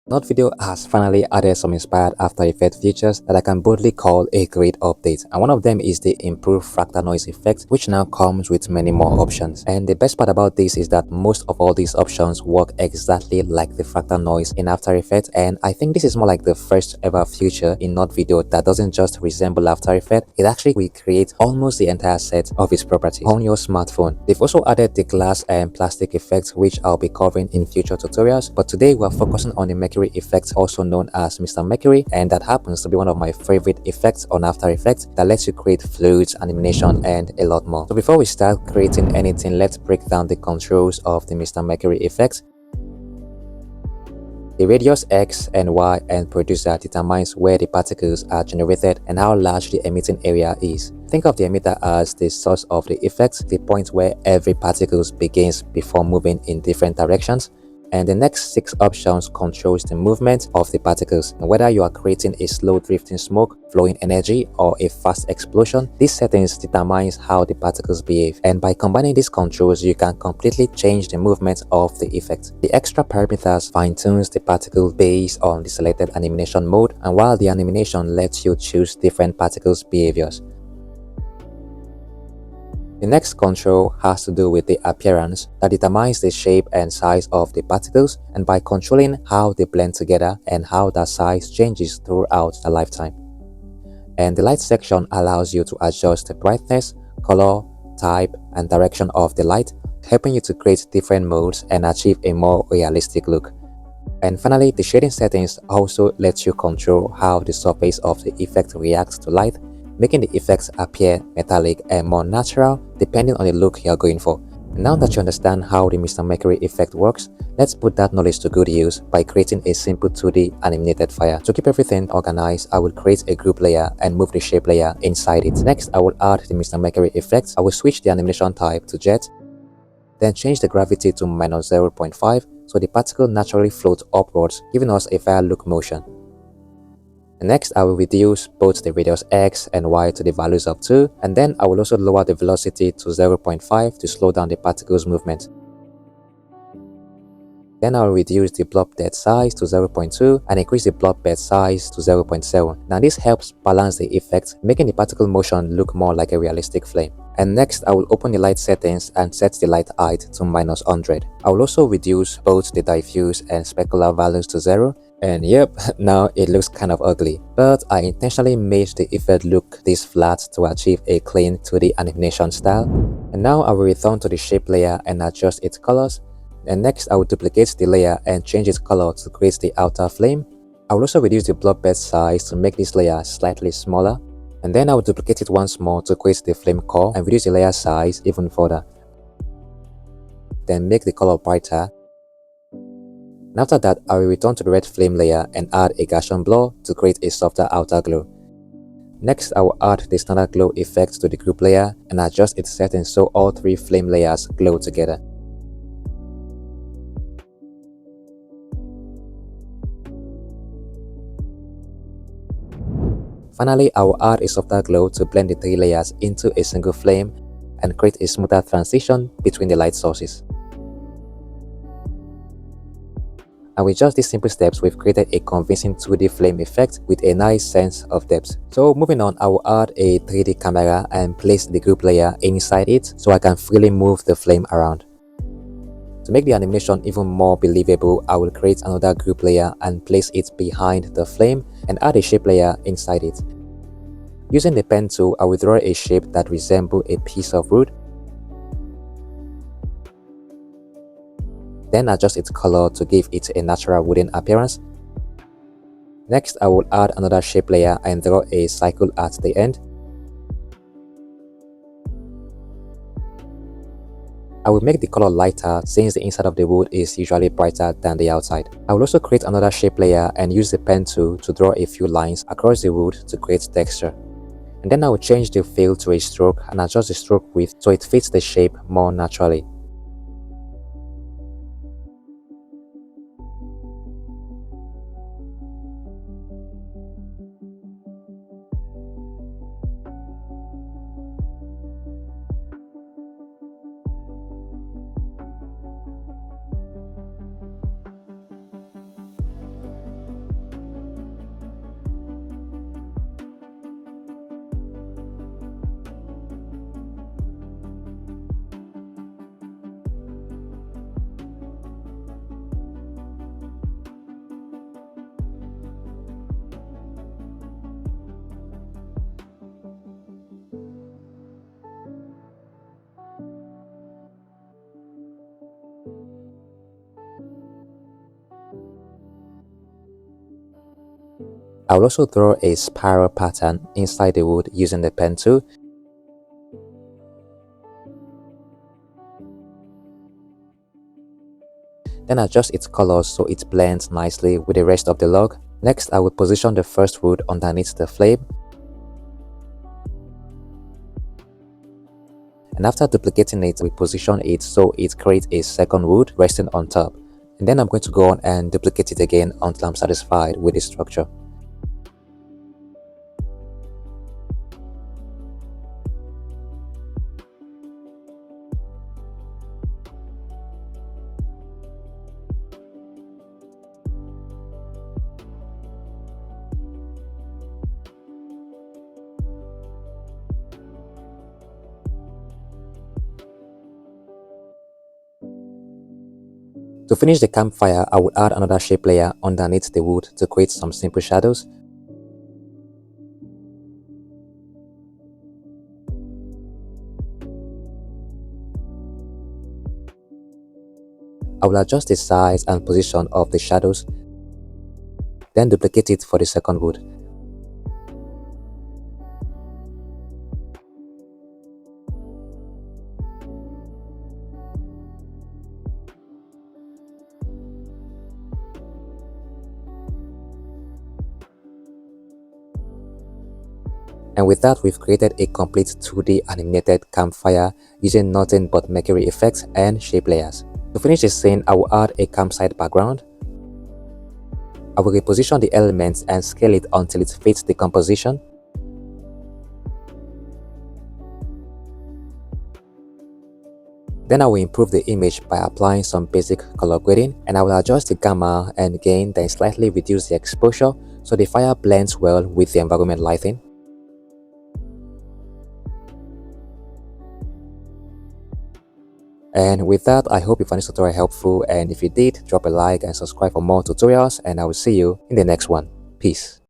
Not Video has finally added some inspired After Effects features that I can boldly call a great update, and one of them is the improved fractal noise effect, which now comes with many more options. And the best part about this is that most of all these options work exactly like the fractal noise in After Effects, and I think this is more like the first ever feature in Not Video that doesn't just resemble After Effects, it actually recreates almost the entire set of its properties on your smartphone. They've also added the glass and plastic effects, which I'll be covering in future tutorials, but today we're focusing on the Mercury effect, also known as Mr. Mercury, and that happens to be one of my favorite effects on After Effects that lets you create fluids, animation, and a lot more. So before we start creating anything, let's break down the controls of the Mr. Mercury effect. The radius X and Y and producer determines where the particles are generated and how large the emitting area is. Think of the emitter as the source of the effect, the point where every particle begins before moving in different directions. And the next 6 options controls the movement of the particles. And whether you are creating a slow drifting smoke, flowing energy, or a fast explosion, these settings determines how the particles behave. And by combining these controls, you can completely change the movement of the effect. The extra parameters fine-tunes the particle based on the selected animation mode, and while the animation lets you choose different particles' behaviors. The next control has to do with the appearance that determines the shape and size of the particles, and by controlling how they blend together and how their size changes throughout the lifetime. And the light section allows you to adjust the brightness, color, type, and direction of the light, helping you to create different modes and achieve a more realistic look. And finally, the shading settings also lets you control how the surface of the effect reacts to light, making the effects appear metallic and more natural depending on the look you're going for. Now that you understand how the Mr. Mercury effect works, let's put that knowledge to good use by creating a simple 2D animated fire. To keep everything organized, I will create a group layer and move the shape layer inside it. Next, I will add the Mr. Mercury effect. I will switch the animation type to jet, then change the gravity to -0.5 so the particle naturally floats upwards, giving us a fire look motion. Next, I will reduce both the radius X and Y to the values of 2, and then I will also lower the velocity to 0.5 to slow down the particle's movement. Then I will reduce the blob depth size to 0.2 and increase the blob bed size to 0.7. Now this helps balance the effect, making the particle motion look more like a realistic flame. And next, I will open the light settings and set the light height to -100. I will also reduce both the diffuse and specular values to 0. And yep, now it looks kind of ugly, but I intentionally made the effect look this flat to achieve a clean 2D animation style. And now I will return to the shape layer and adjust its colors. And next, I will duplicate the layer and change its color to create the outer flame. I will also reduce the blob bed size to make this layer slightly smaller. And then I will duplicate it once more to create the flame core and reduce the layer size even further. Then make the color brighter. And after that, I will return to the red flame layer and add a Gaussian blur to create a softer outer glow. Next, I will add the standard glow effect to the group layer and adjust its settings so all 3 flame layers glow together. Finally, I will add a softer glow to blend the 3 layers into a single flame and create a smoother transition between the light sources. And with just these simple steps, we've created a convincing 2D flame effect with a nice sense of depth. So moving on, I will add a 3D camera and place the group layer inside it so I can freely move the flame around. To make the animation even more believable, I will create another group layer and place it behind the flame and add a shape layer inside it. Using the pen tool, I will draw a shape that resembles a piece of wood. Then adjust its color to give it a natural wooden appearance. Next, I will add another shape layer and draw a circle at the end. I will make the color lighter since the inside of the wood is usually brighter than the outside. I will also create another shape layer and use the pen tool to draw a few lines across the wood to create texture. And then I will change the fill to a stroke and adjust the stroke width so it fits the shape more naturally. I'll also draw a spiral pattern inside the wood using the pen tool. Then adjust its colors so it blends nicely with the rest of the log. Next, I will position the first wood underneath the flame. And after duplicating it, we position it so it creates a second wood resting on top. And then I'm going to go on and duplicate it again until I'm satisfied with the structure. To finish the campfire, I would add another shape layer underneath the wood to create some simple shadows. I will adjust the size and position of the shadows, then duplicate it for the second wood. And with that, we've created a complete 2D animated campfire using nothing but Mercury effects and shape layers. To finish the scene, I will add a campsite background. I will reposition the elements and scale it until it fits the composition. Then I will improve the image by applying some basic color grading, and I will adjust the gamma and gain, then slightly reduce the exposure so the fire blends well with the environment lighting. And with that, I hope you found this tutorial helpful, and if you did, drop a like and subscribe for more tutorials, and I will see you in the next one. Peace.